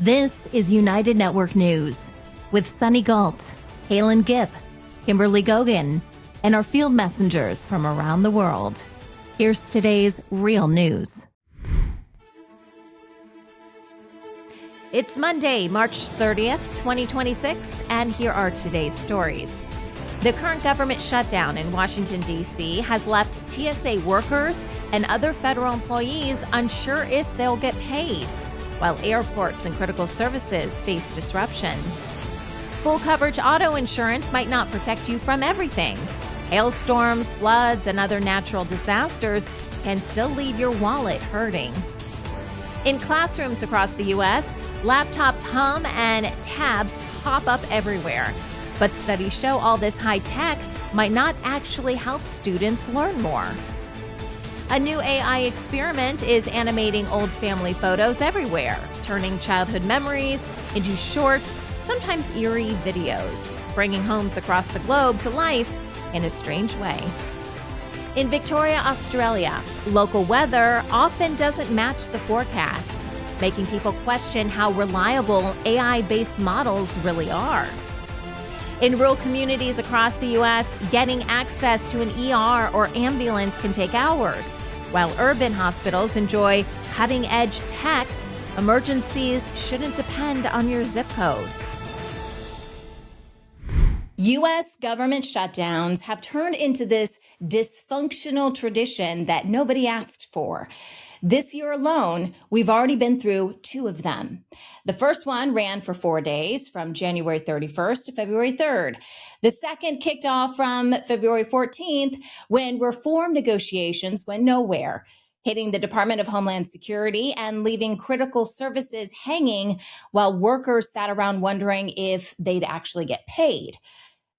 This is United Network News with Sunny Galt, Calen Gipp, Kimberly Gogan, and our field messengers from around the world. Here's today's real news. It's Monday, March 30th, 2026, and here are today's stories. The current government shutdown in Washington, D.C. has left TSA workers and other federal employees unsure if they'll get paid, while airports and critical services face disruption. Full coverage auto insurance might not protect you from everything. Hailstorms, floods, and other natural disasters can still leave your wallet hurting. In classrooms across the U.S., laptops hum and tabs pop up everywhere. But studies show all this high tech might not actually help students learn more. A new AI experiment is animating old family photos everywhere, turning childhood memories into short, sometimes eerie videos, bringing homes across the globe to life in a strange way. In Victoria, Australia, local weather often doesn't match the forecasts, making people question how reliable AI-based models really are. In rural communities across the U.S., getting access to an ER or ambulance can take hours. While urban hospitals enjoy cutting-edge tech, emergencies shouldn't depend on your zip code. U.S. government shutdowns have turned into this dysfunctional tradition that nobody asked for. This year alone, we've already been through 2 of them. The first one ran for 4 days, from January 31st to February 3rd. The second kicked off from February 14th, when reform negotiations went nowhere, hitting the Department of Homeland Security and leaving critical services hanging while workers sat around wondering if they'd actually get paid.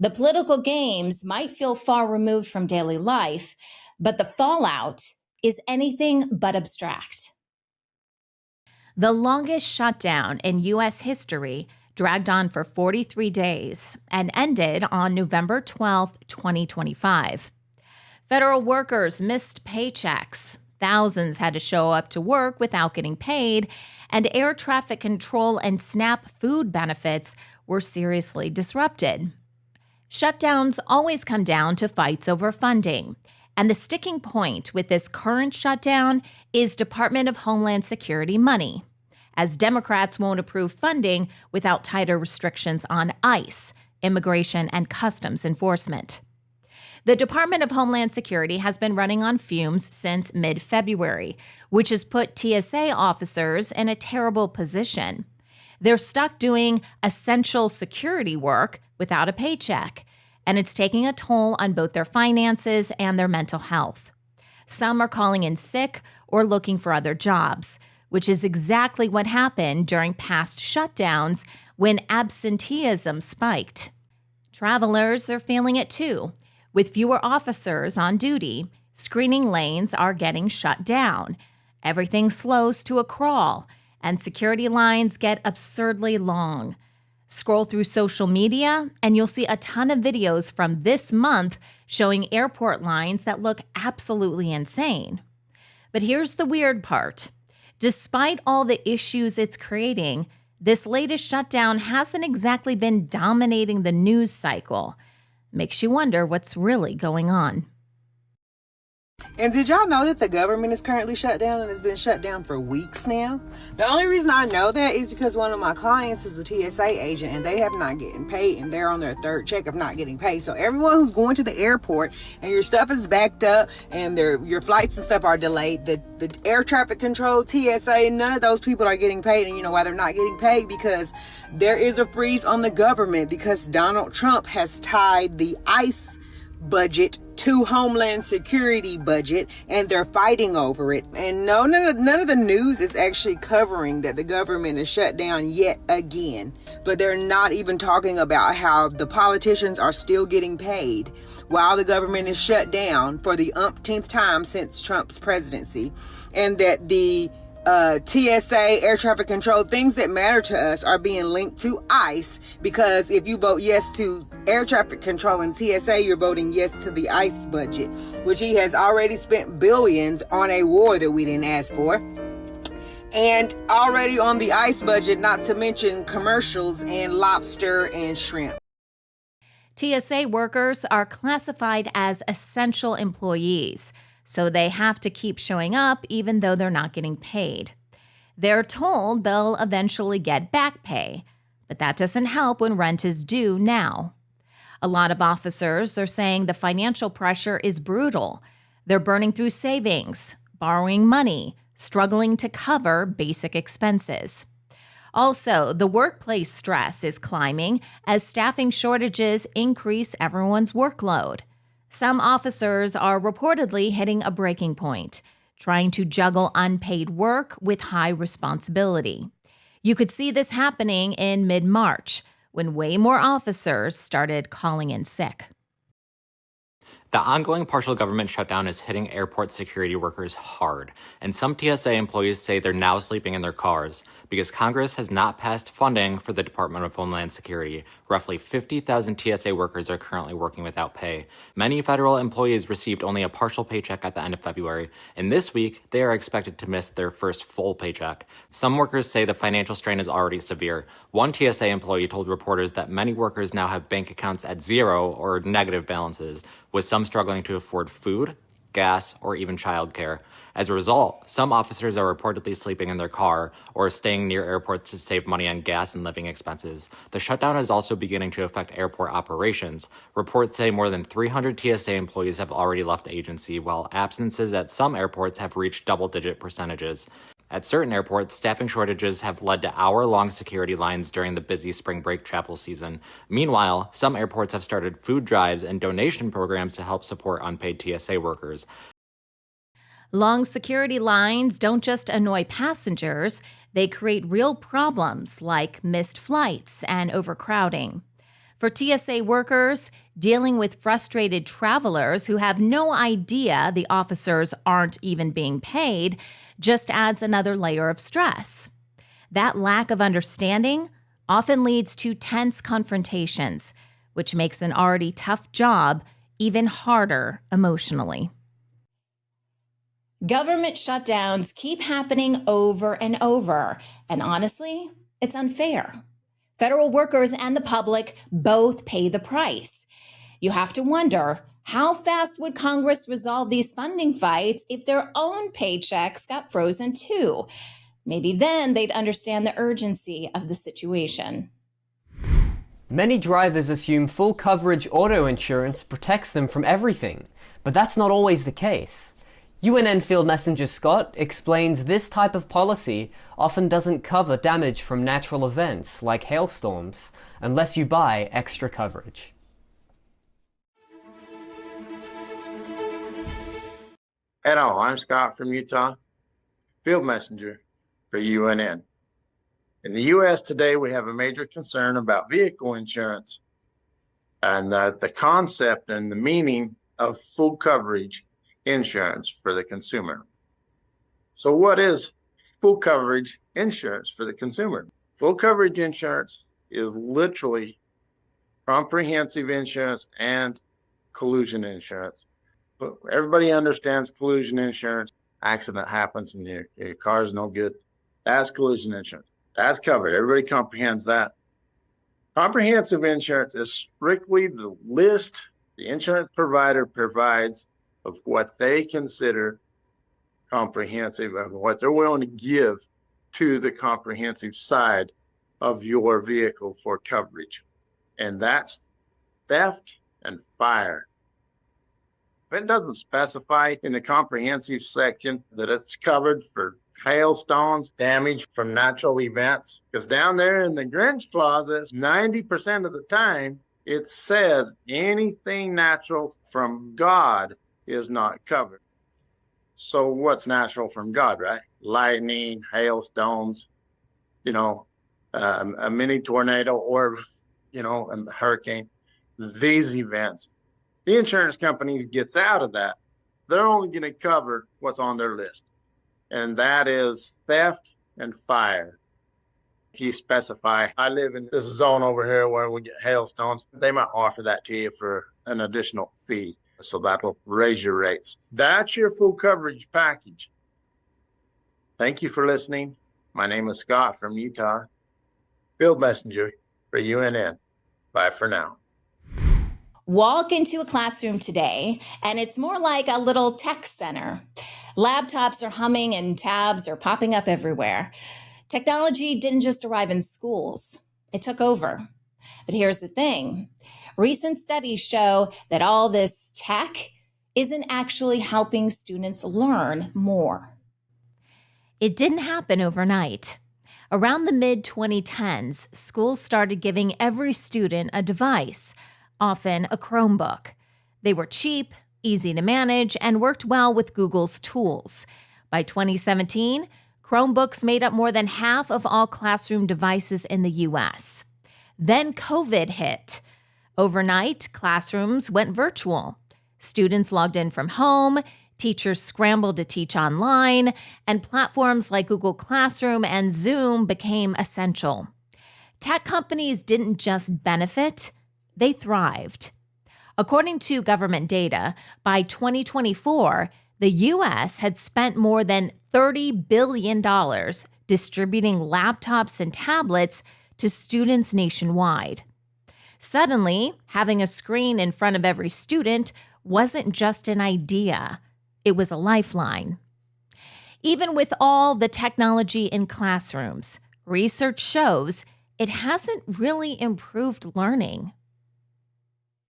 The political games might feel far removed from daily life, but the fallout is anything but abstract. The longest shutdown in U.S. history dragged on for 43 days and ended on November 12, 2025. Federal workers missed paychecks. Thousands had to show up to work without getting paid, and air traffic control and SNAP food benefits were seriously disrupted. Shutdowns always come down to fights over funding. And the sticking point with this current shutdown is Department of Homeland Security money, as Democrats won't approve funding without tighter restrictions on ICE, immigration and customs enforcement. The Department of Homeland Security has been running on fumes since mid-February, which has put TSA officers in a terrible position. They're stuck doing essential security work without a paycheck, and it's taking a toll on both their finances and their mental health. Some are calling in sick or looking for other jobs, which is exactly what happened during past shutdowns when absenteeism spiked. Travelers are feeling it too. With fewer officers on duty, screening lanes are getting shut down. Everything slows to a crawl, and security lines get absurdly long. Scroll through social media, and you'll see a ton of videos from this month showing airport lines that look absolutely insane. But here's the weird part. Despite all the issues it's creating, this latest shutdown hasn't exactly been dominating the news cycle. Makes you wonder what's really going on. And did y'all know that the government is currently shut down and has been shut down for weeks now? The only reason I know that is because one of my clients is the TSA agent and they have not getting paid, and they're on their 3rd check of not getting paid. So everyone who's going to the airport and your stuff is backed up and your flights and stuff are delayed, the air traffic control, TSA, none of those people are getting paid. And you know why they're not getting paid? Because there is a freeze on the government, because Donald Trump has tied the ICE budget to Homeland Security budget, and they're fighting over it. And no, none of the news is actually covering that the government is shut down yet again. But they're not even talking about how the politicians are still getting paid while the government is shut down for the umpteenth time since Trump's presidency, and that the TSA, air traffic control, things that matter to us are being linked to ICE, because if you vote yes to air traffic control and TSA, you're voting yes to the ICE budget, which he has already spent billions on a war that we didn't ask for. and already on the ice budget, not to mention commercials and lobster and shrimp. TSA workers are classified as essential employees, so they have to keep showing up even though they're not getting paid. They're told they'll eventually get back pay, but that doesn't help when rent is due now. A lot of officers are saying the financial pressure is brutal. They're burning through savings, borrowing money, struggling to cover basic expenses. Also, the workplace stress is climbing as staffing shortages increase everyone's workload. Some officers are reportedly hitting a breaking point, trying to juggle unpaid work with high responsibility. You could see this happening in mid-March, when way more officers started calling in sick. The ongoing partial government shutdown is hitting airport security workers hard, and some TSA employees say they're now sleeping in their cars because Congress has not passed funding for the Department of Homeland Security. Roughly 50,000 TSA workers are currently working without pay. Many federal employees received only a partial paycheck at the end of February, and this week they are expected to miss their first full paycheck. Some workers say the financial strain is already severe. One TSA employee told reporters that many workers now have bank accounts at zero or negative balances, with some struggling to afford food, gas, or even childcare. As a result, some officers are reportedly sleeping in their car or staying near airports to save money on gas and living expenses. The shutdown is also beginning to affect airport operations. Reports say more than 300 TSA employees have already left the agency, while absences at some airports have reached double-digit percentages. At certain airports, staffing shortages have led to hour-long security lines during the busy spring break travel season. Meanwhile, some airports have started food drives and donation programs to help support unpaid TSA workers. Long security lines don't just annoy passengers, they create real problems like missed flights and overcrowding. For TSA workers, dealing with frustrated travelers who have no idea the officers aren't even being paid just adds another layer of stress. That lack of understanding often leads to tense confrontations, which makes an already tough job even harder emotionally. Government shutdowns keep happening over and over, and honestly, it's unfair. Federal workers and the public both pay the price. You have to wonder, how fast would Congress resolve these funding fights if their own paychecks got frozen too? Maybe then they'd understand the urgency of the situation. Many drivers assume full coverage auto insurance protects them from everything, but that's not always the case. UNN Field Messenger Scott explains this type of policy often doesn't cover damage from natural events like hailstorms unless you buy extra coverage. Hello, I'm Scott from Utah, Field Messenger for UNN. In the U.S. today, we have a major concern about vehicle insurance and the concept and the meaning of full coverage insurance for the consumer. So what is full coverage insurance for the consumer? Full coverage insurance is literally comprehensive insurance and collision insurance. But everybody understands collision insurance. Accident happens and your car's no good. That's collision insurance. That's covered. Everybody comprehends that. Comprehensive insurance is strictly the list the insurance provider provides of what they consider comprehensive, of what they're willing to give to the comprehensive side of your vehicle for coverage. And that's theft and fire. If it doesn't specify in the comprehensive section that it's covered for hailstones, damage from natural events, because down there in the Grinch closet, 90% of the time, it says anything natural from God is not covered. So what's natural from God, right? Lightning, hailstones, a mini tornado or, a hurricane. These events, the insurance companies gets out of that. They're only going to cover what's on their list. And that is theft and fire. If you specify, I live in this zone over here where we get hailstones, they might offer that to you for an additional fee. So that'll raise your rates. That's your full coverage package. Thank you for listening. My name is Scott from Utah, field messenger for UNN. Bye for now. Walk into a classroom today, and it's more like a little tech center. Laptops are humming and tabs are popping up everywhere. Technology didn't just arrive in schools, it took over. But here's the thing. Recent studies show that all this tech isn't actually helping students learn more. It didn't happen overnight. Around the mid-2010s, schools started giving every student a device, often a Chromebook. They were cheap, easy to manage, and worked well with Google's tools. By 2017, Chromebooks made up more than half of all classroom devices in the U.S. Then COVID hit. Overnight, classrooms went virtual. Students logged in from home, teachers scrambled to teach online, and platforms like Google Classroom and Zoom became essential. Tech companies didn't just benefit, they thrived. According to government data, by 2024, the U.S. had spent more than $30 billion distributing laptops and tablets to students nationwide. Suddenly, having a screen in front of every student wasn't just an idea, it was a lifeline. Even with all the technology in classrooms, research shows it hasn't really improved learning.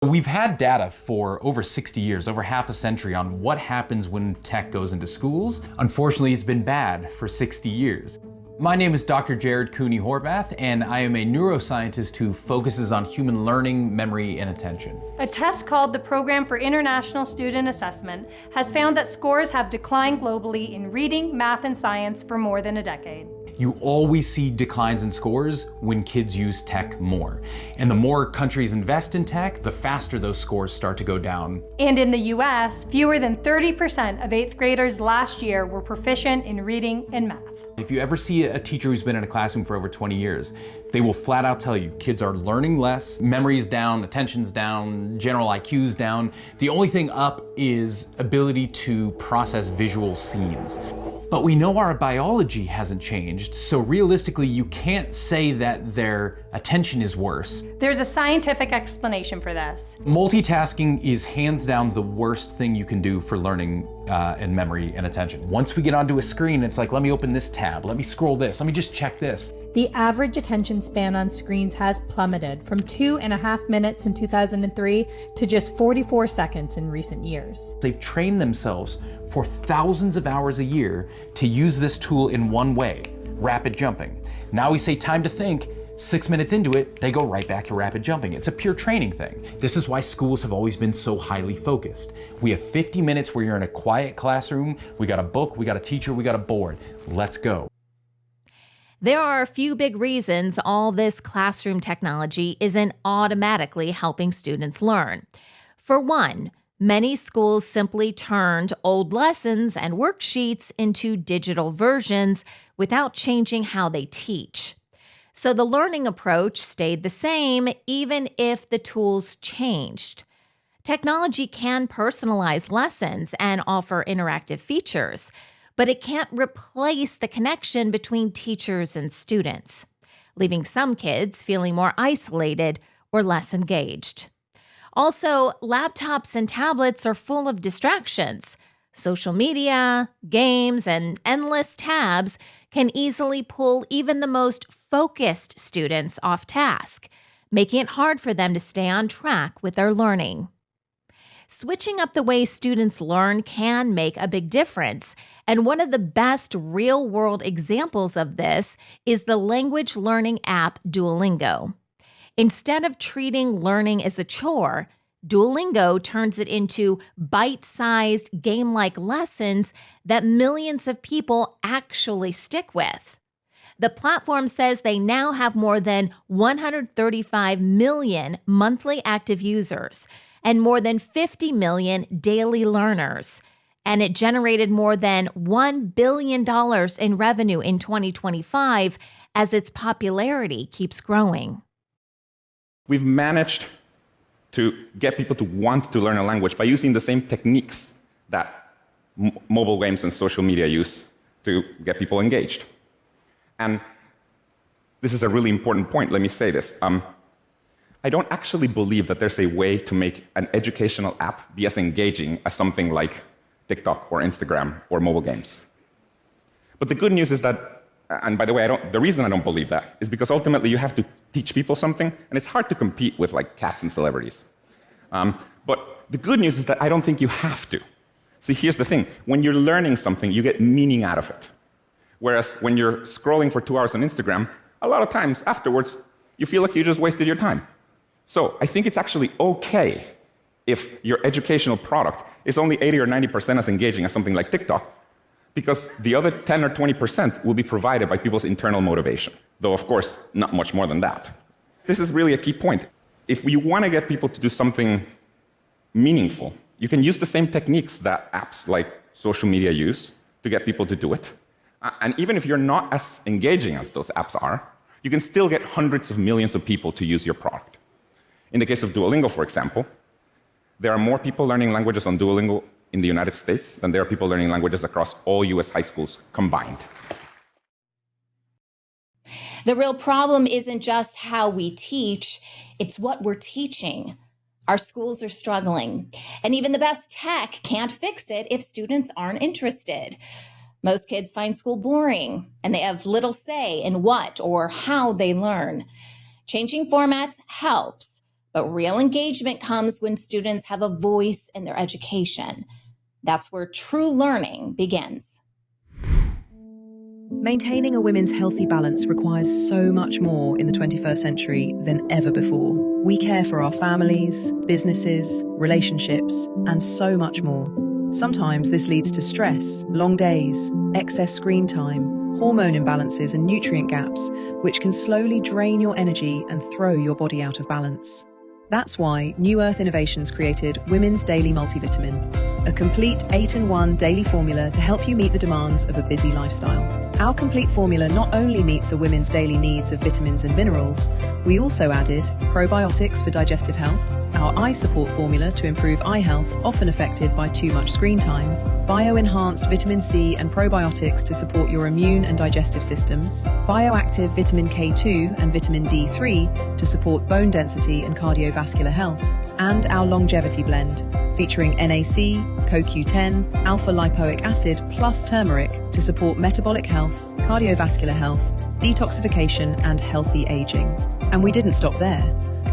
We've had data for over 60 years, over half a century, on what happens when tech goes into schools. Unfortunately, it's been bad for 60 years. My name is Dr. Jared Cooney-Horvath, and I am a neuroscientist who focuses on human learning, memory, and attention. A test called the Program for International Student Assessment has found that scores have declined globally in reading, math, and science for more than a decade. You always see declines in scores when kids use tech more. And the more countries invest in tech, the faster those scores start to go down. And in the US, fewer than 30% of 8th graders last year were proficient in reading and math. If you ever see a teacher who's been in a classroom for over 20 years, they will flat out tell you kids are learning less, memory's down, attention's down, general IQ's down. The only thing up is ability to process visual scenes. But we know our biology hasn't changed, so realistically you can't say that their attention is worse. There's a scientific explanation for this. Multitasking is hands down the worst thing you can do for learning and memory and attention. Once we get onto a screen, it's like, let me open this tab, let me scroll this, let me just check this. The average attention span on screens has plummeted from 2.5 minutes in 2003 to just 44 seconds in recent years. They've trained themselves for thousands of hours a year to use this tool in one way, rapid jumping. Now we say time to think, 6 minutes into it, they go right back to rapid jumping. It's a pure training thing. This is why schools have always been so highly focused. We have 50 minutes where you're in a quiet classroom, we got a book, we got a teacher, we got a board. Let's go. There are a few big reasons all this classroom technology isn't automatically helping students learn. For one, many schools simply turned old lessons and worksheets into digital versions without changing how they teach. So the learning approach stayed the same even if the tools changed. Technology can personalize lessons and offer interactive features, but it can't replace the connection between teachers and students, leaving some kids feeling more isolated or less engaged. Also, laptops and tablets are full of distractions. Social media, games, and endless tabs can easily pull even the most focused students off task, making it hard for them to stay on track with their learning. Switching up the way students learn can make a big difference, and one of the best real-world examples of this is the language learning app Duolingo. Instead of treating learning as a chore, Duolingo turns it into bite-sized, game-like lessons that millions of people actually stick with. The platform says they now have more than 135 million monthly active users and more than 50 million daily learners. And it generated more than $1 billion in revenue in 2025 as its popularity keeps growing. We've managed to get people to want to learn a language by using the same techniques that mobile games and social media use to get people engaged. And this is a really important point. Let me say this. I don't actually believe that there's a way to make an educational app be as engaging as something like TikTok or Instagram or mobile games. But the good news is that, and by the way, the reason I don't believe that is because ultimately you have to teach people something, and it's hard to compete with like cats and celebrities. But the good news is that I don't think you have to. See, here's the thing. When you're learning something, you get meaning out of it. Whereas when you're scrolling for 2 hours on Instagram, a lot of times afterwards, you feel like you just wasted your time. So I think it's actually okay if your educational product is only 80 or 90% as engaging as something like TikTok, because the other 10 or 20% will be provided by people's internal motivation, though of course, not much more than that. This is really a key point. If you want to get people to do something meaningful, you can use the same techniques that apps like social media use to get people to do it. And even if you're not as engaging as those apps are, you can still get hundreds of millions of people to use your product. In the case of Duolingo, for example, there are more people learning languages on Duolingo in the United States than there are people learning languages across all US high schools combined. The real problem isn't just how we teach, it's what we're teaching. Our schools are struggling, and even the best tech can't fix it if students aren't interested. Most kids find school boring, and they have little say in what or how they learn. Changing formats helps, but real engagement comes when students have a voice in their education. That's where true learning begins. Maintaining a women's healthy balance requires so much more in the 21st century than ever before. We care for our families, businesses, relationships, and so much more. Sometimes this leads to stress, long days, excess screen time, hormone imbalances, and nutrient gaps, which can slowly drain your energy and throw your body out of balance. That's why New Earth Innovations created Women's Daily Multivitamin, a complete 8-in-1 daily formula to help you meet the demands of a busy lifestyle. Our complete formula not only meets a woman's daily needs of vitamins and minerals, we also added probiotics for digestive health, our eye support formula to improve eye health often affected by too much screen time, bio-enhanced vitamin C and probiotics to support your immune and digestive systems, bioactive vitamin K2 and vitamin D3 to support bone density and cardiovascular health, and our longevity blend, featuring NAC, CoQ10, alpha-lipoic acid plus turmeric to support metabolic health, cardiovascular health, detoxification, and healthy aging. And we didn't stop there.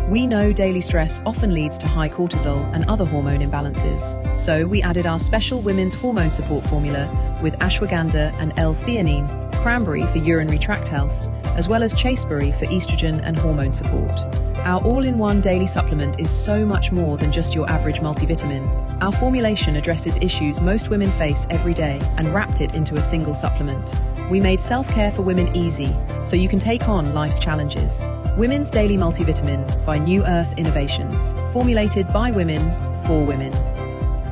We know daily stress often leads to high cortisol and other hormone imbalances, so we added our special women's hormone support formula with ashwagandha and L-theanine, cranberry for urinary tract health, as well as chasteberry for estrogen and hormone support. Our all-in-one daily supplement is so much more than just your average multivitamin. Our formulation addresses issues most women face every day and wrapped it into a single supplement. We made self-care for women easy, so you can take on life's challenges. Women's Daily Multivitamin by New Earth Innovations, formulated by women, for women.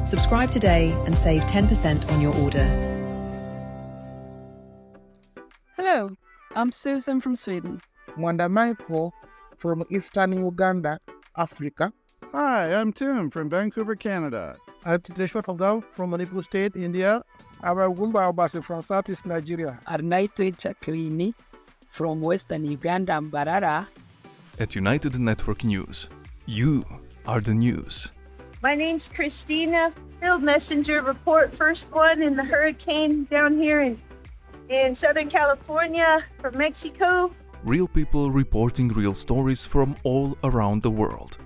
Subscribe today and save 10% on your order. Hello, I'm Susan from Sweden. Mwanda Michael from Eastern Uganda, Africa. Hi, I'm Tim from Vancouver, Canada. I'm Titeshwar Tongam from Manipur State, India. I'm Gumba Obasi from Southeast Nigeria. Arnaito Chakrini from Western Uganda, Mbarara. At United Network News, you are the news. My name's Christina, Field Messenger, report first one in the hurricane down here in Southern California from Mexico. Real people reporting real stories from all around the world.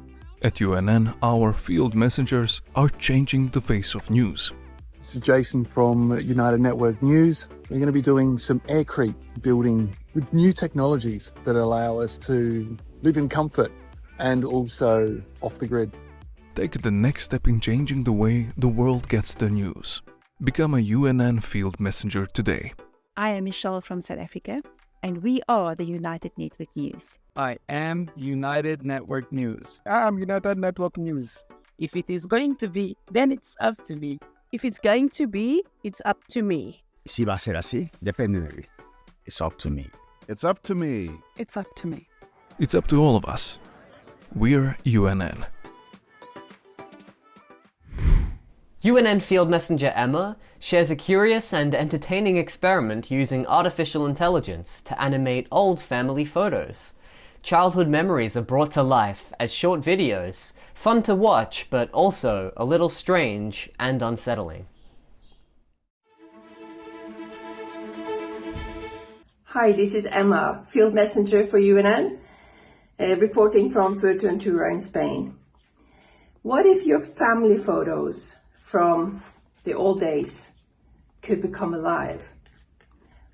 At UNN, our field messengers are changing the face of news. This is Jason from United Network News. We're going to be doing some aircrete building with new technologies that allow us to live in comfort and also off the grid. Take the next step in changing the way the world gets the news. Become a UNN field messenger today. I am Michelle from South Africa, and we are the United Network News. I am United Network News. I am United Network News. If it is going to be, then it's up to me. If it's going to be, it's up to me. Si va a ser así, depende de mí. It's up to me. It's up to me. It's up to me. It's up to all of us. We're UNN. UNN Field Messenger Emma shares a curious and entertaining experiment using artificial intelligence to animate old family photos. Childhood memories are brought to life as short videos, fun to watch but also a little strange and unsettling. Hi, this is Emma, Field Messenger for UNN, reporting from Fuerteventura in Spain. What if your family photos from the old days could become alive?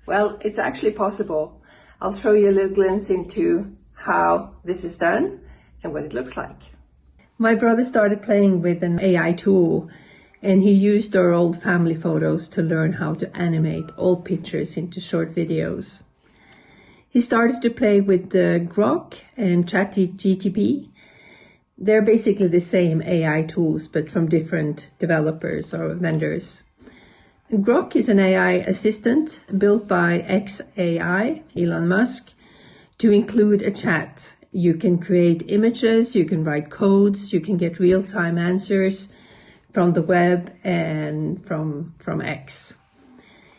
Well, it's actually possible. I'll show you a little glimpse into how this is done and what it looks like. My brother started playing with an AI tool, and he used our old family photos to learn how to animate old pictures into short videos. He started to play with Grok and ChatGPT. They're basically the same AI tools, but from different developers or vendors. Grok is an AI assistant built by xAI, Elon Musk, to include a chat. You can create images, you can write codes, you can get real-time answers from the web and from X.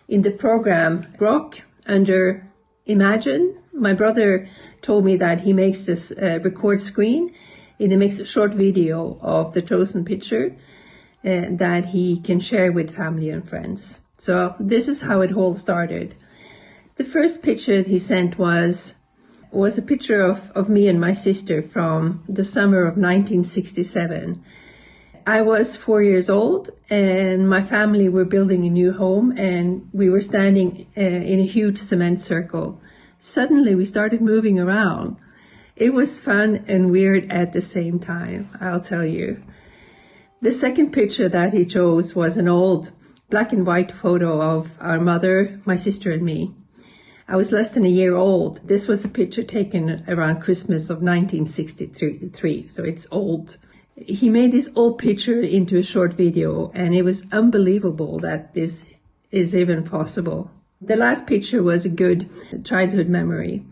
In the program Grok, under Imagine, my brother told me that he makes this record screen and he makes a short video of the chosen picture that he can share with family and friends. So this is how it all started. The first picture that he sent was a picture of me and my sister from the summer of 1967. I was 4 years old and my family were building a new home and we were standing in a huge cement circle. Suddenly we started moving around. It was fun and weird at the same time, I'll tell you. The second picture that he chose was an old black and white photo of our mother, my sister and me. I was less than a year old. This was a picture taken around Christmas of 1963, so it's old. He made this old picture into a short video, and it was unbelievable that this is even possible. The last picture was a good childhood memory.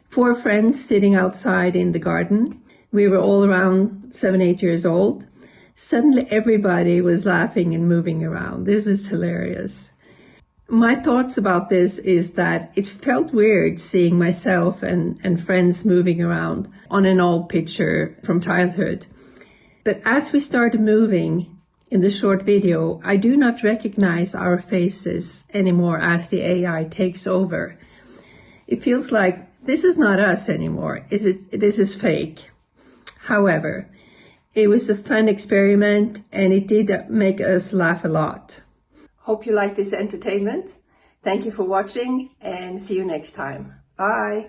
4 friends sitting outside in the garden. We were all around 7, 8 years old. Suddenly everybody was laughing and moving around. This was hilarious. My thoughts about this is that it felt weird seeing myself and friends moving around on an old picture from childhood. But as we started moving in the short video, I do not recognize our faces anymore as the AI takes over. It feels like this is not us anymore. This is fake. However, it was a fun experiment and it did make us laugh a lot. Hope you like this entertainment. Thank you for watching and see you next time. Bye.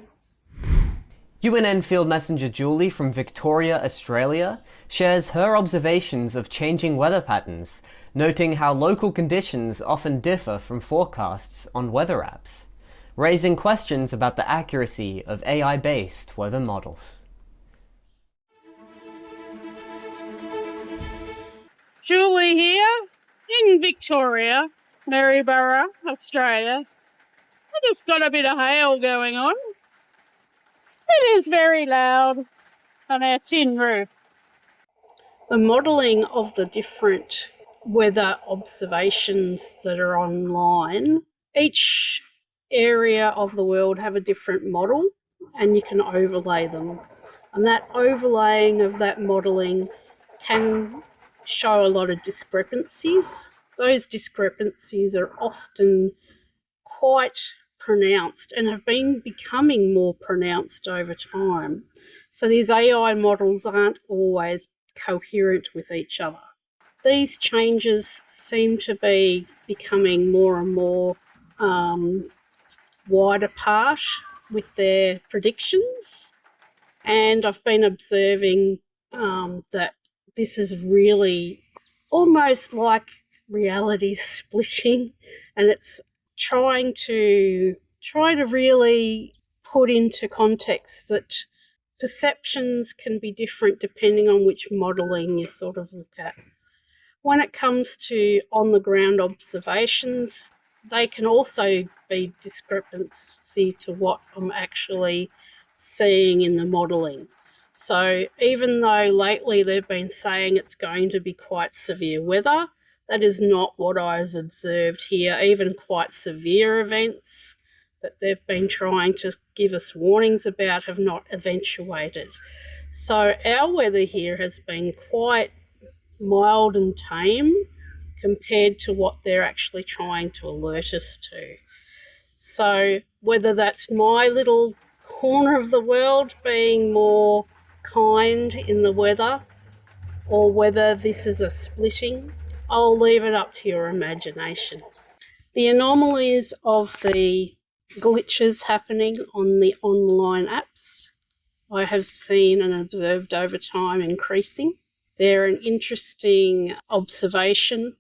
UNN Field Messenger Julie from Victoria, Australia, shares her observations of changing weather patterns, noting how local conditions often differ from forecasts on weather apps, raising questions about the accuracy of AI-based weather models. Julie here, in Victoria, Maryborough, Australia. I just got a bit of hail going on. It is very loud on our tin roof. The modelling of the different weather observations that are online, each area of the world have a different model and you can overlay them. And that overlaying of that modelling can show a lot of discrepancies. Those discrepancies are often quite pronounced and have been becoming more pronounced over time. So these AI models aren't always coherent with each other. These changes seem to be becoming more and more wide apart with their predictions. And I've been observing that this is really almost like reality splitting, and it's trying to really put into context that perceptions can be different depending on which modelling you sort of look at. When it comes to on-the-ground observations, they can also be discrepancy to what I'm actually seeing in the modelling. So even though lately they've been saying it's going to be quite severe weather, That is not what I've observed here. Even quite severe events that they've been trying to give us warnings about have not eventuated. So our weather here has been quite mild and tame compared to what they're actually trying to alert us to. So whether that's my little corner of the world being more kind in the weather, or whether this is a splitting, I'll leave it up to your imagination. The anomalies of the glitches happening on the online apps, I have seen and observed over time increasing. They're an interesting observation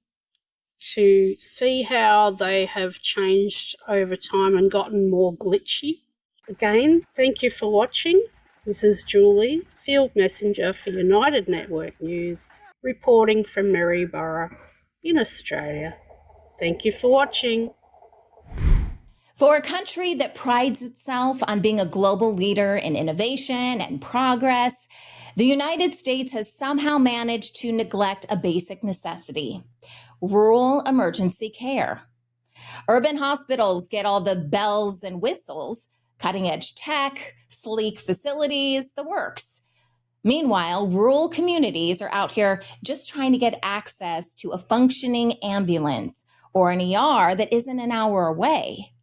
to see how they have changed over time and gotten more glitchy. Again, thank you for watching. This is Julie, Field Messenger for United Network News, reporting from Maryborough in Australia. Thank you for watching. For a country that prides itself on being a global leader in innovation and progress, the United States has somehow managed to neglect a basic necessity: rural emergency care. Urban hospitals get all the bells and whistles, cutting-edge tech, sleek facilities, the works. Meanwhile, rural communities are out here just trying to get access to a functioning ambulance or an ER that isn't an hour away.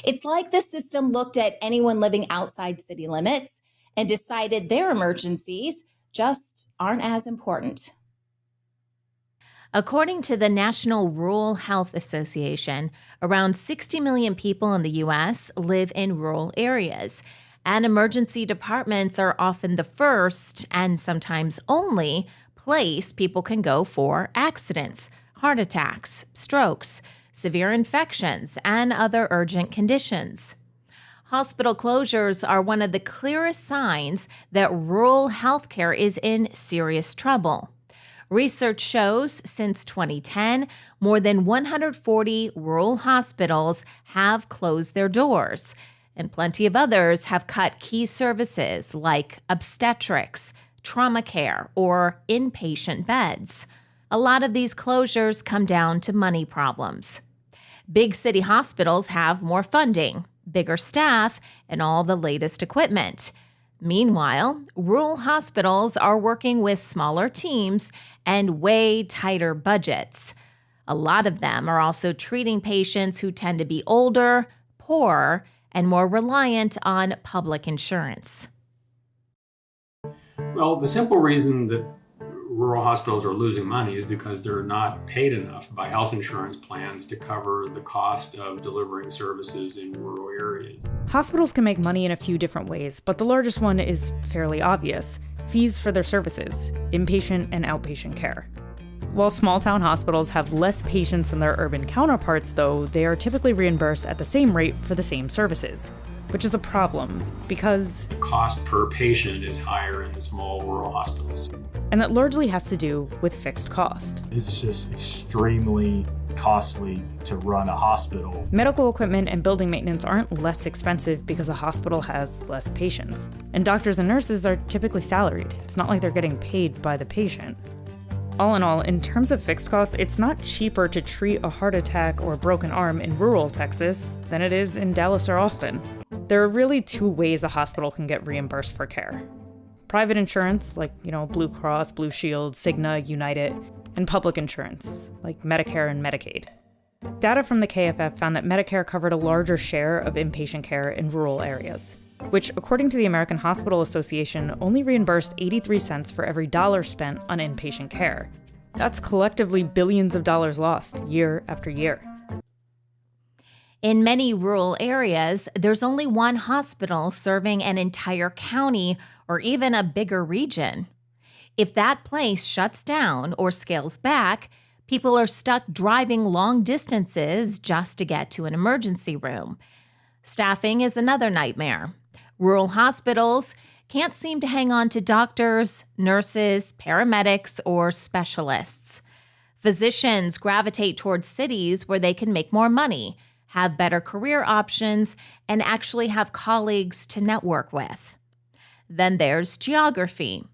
It's like the system looked at anyone living outside city limits and decided their emergencies just aren't as important. According to the National Rural Health Association, around 60 million people in the U.S. live in rural areas, and emergency departments are often the first and sometimes only place people can go for accidents, heart attacks, strokes, severe infections, and other urgent conditions. Hospital closures are one of the clearest signs that rural healthcare is in serious trouble. Research shows since 2010, more than 140 rural hospitals have closed their doors, and plenty of others have cut key services like obstetrics, trauma care, or inpatient beds. A lot of these closures come down to money problems. Big city hospitals have more funding, bigger staff, and all the latest equipment. Meanwhile, rural hospitals are working with smaller teams and way tighter budgets. A lot of them are also treating patients who tend to be older, poorer, and more reliant on public insurance. Well, the simple reason that rural hospitals are losing money is because they're not paid enough by health insurance plans to cover the cost of delivering services in rural areas. Hospitals can make money in a few different ways, but the largest one is fairly obvious: fees for their services, inpatient and outpatient care. While small-town hospitals have less patients than their urban counterparts, though, they are typically reimbursed at the same rate for the same services, which is a problem because the cost per patient is higher in the small rural hospitals. And that largely has to do with fixed cost. It's just extremely costly to run a hospital. Medical equipment and building maintenance aren't less expensive because a hospital has less patients. And doctors and nurses are typically salaried. It's not like they're getting paid by the patient. All in all, in terms of fixed costs, it's not cheaper to treat a heart attack or a broken arm in rural Texas than it is in Dallas or Austin. There are really two ways a hospital can get reimbursed for care: private insurance, like, Blue Cross, Blue Shield, Cigna, United, and public insurance, like Medicare and Medicaid. Data from the KFF found that Medicare covered a larger share of inpatient care in rural areas, which, according to the American Hospital Association, only reimbursed 83 cents for every dollar spent on inpatient care. That's collectively billions of dollars lost year after year. In many rural areas, there's only one hospital serving an entire county or even a bigger region. If that place shuts down or scales back, people are stuck driving long distances just to get to an emergency room. Staffing is another nightmare. Rural hospitals can't seem to hang on to doctors, nurses, paramedics, or specialists. Physicians gravitate towards cities where they can make more money, have better career options, and actually have colleagues to network with. Then there's geography.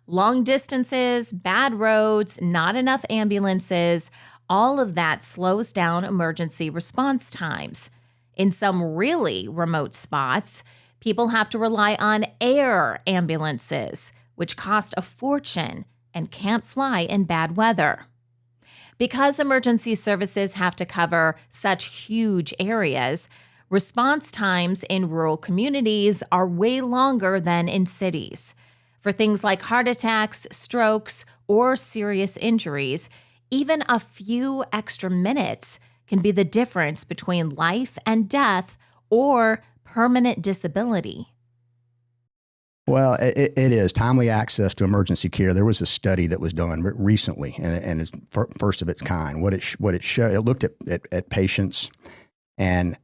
Long distances, bad roads, not enough ambulances, all of that slows down emergency response times. In some really remote spots, people have to rely on air ambulances, which cost a fortune and can't fly in bad weather. Because emergency services have to cover such huge areas, response times in rural communities are way longer than in cities. For things like heart attacks, strokes, or serious injuries, even a few extra minutes can be the difference between life and death or permanent disability. Well, it is timely access to emergency care. There was a study that was done recently, and it's first of its kind. What it showed, it looked at patients and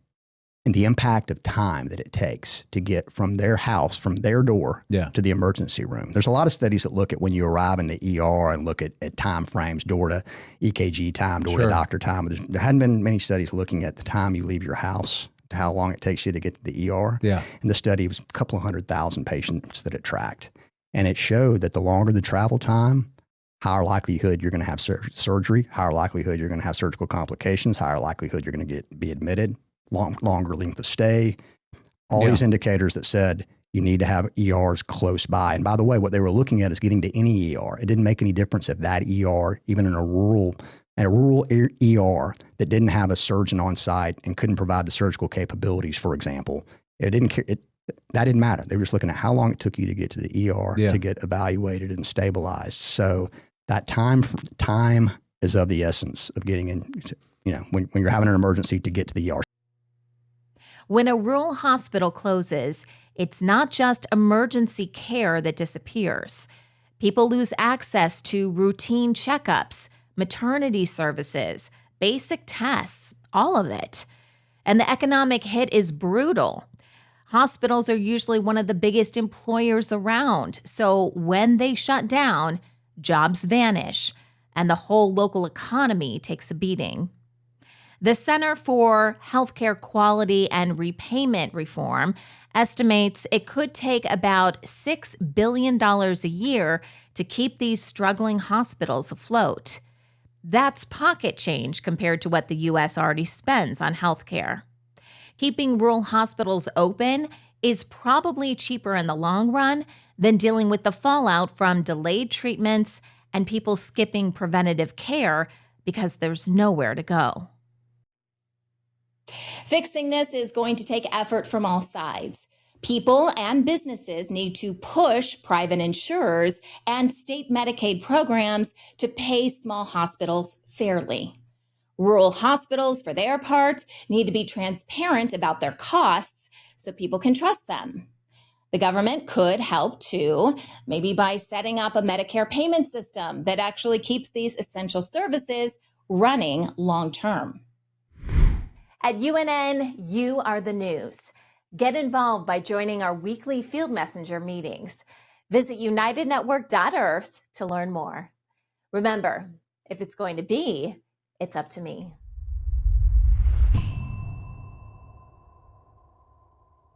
the impact of time that it takes to get from their house, from their door to the emergency room. There's a lot of studies that look at when you arrive in the ER and look at time frames, door to EKG time, door to doctor time. There hadn't been many studies looking at the time you leave your house to how long it takes you to get to the ER. Yeah. And the study was a couple of 100,000 patients that it tracked. And it showed that the longer the travel time, higher likelihood you're going to have surgery, higher likelihood you're going to have surgical complications, higher likelihood you're going to be admitted, longer length of stay, all these indicators that said you need to have ERs close by. And by the way, what they were looking at is getting to any ER. It didn't make any difference if that ER, even in a rural ER that didn't have a surgeon on site and couldn't provide the surgical capabilities, for example, that didn't matter. They were just looking at how long it took you to get to the ER to get evaluated and stabilized. So that time is of the essence of getting in, when you're having an emergency to get to the ER. When a rural hospital closes, it's not just emergency care that disappears. People lose access to routine checkups, maternity services, basic tests, all of it. And the economic hit is brutal. Hospitals are usually one of the biggest employers around, so when they shut down, jobs vanish, and the whole local economy takes a beating. The Center for Healthcare Quality and Repayment Reform estimates it could take about $6 billion a year to keep these struggling hospitals afloat. That's pocket change compared to what the U.S. already spends on healthcare. Keeping rural hospitals open is probably cheaper in the long run than dealing with the fallout from delayed treatments and people skipping preventative care because there's nowhere to go. Fixing this is going to take effort from all sides. People and businesses need to push private insurers and state Medicaid programs to pay small hospitals fairly. Rural hospitals, for their part, need to be transparent about their costs so people can trust them. The government could help too, maybe by setting up a Medicare payment system that actually keeps these essential services running long term. At UNN, you are the news. Get involved by joining our weekly Field Messenger meetings. Visit unitednetwork.earth to learn more. Remember, if it's going to be, it's up to me.